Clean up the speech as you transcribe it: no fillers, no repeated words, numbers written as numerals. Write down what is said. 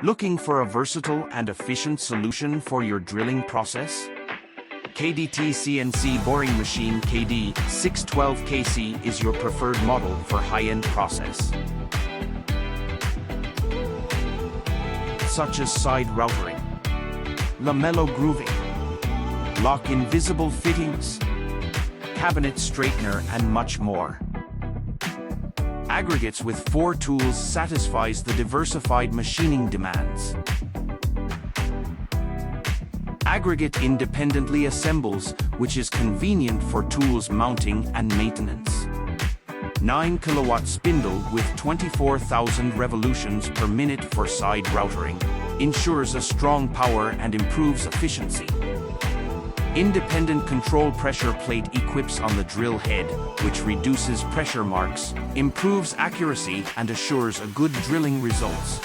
Looking for a versatile and efficient solution for your drilling process? KDT CNC boring machine KD 612KC is your preferred model for high-end process, such as side routering, lamello grooving, lock-in visible fittings, cabinet straightener, and much more. Aggregates with 4 tools satisfies the diversified machining demands. Aggregate independently assembles, which is convenient for tools mounting and maintenance. 9 kilowatt spindle with 24,000 revolutions per minute for side routering ensures a strong power and improves efficiency. Independent control pressure plate equips on the drill head, which reduces pressure marks, improves accuracy, and assures a good drilling results.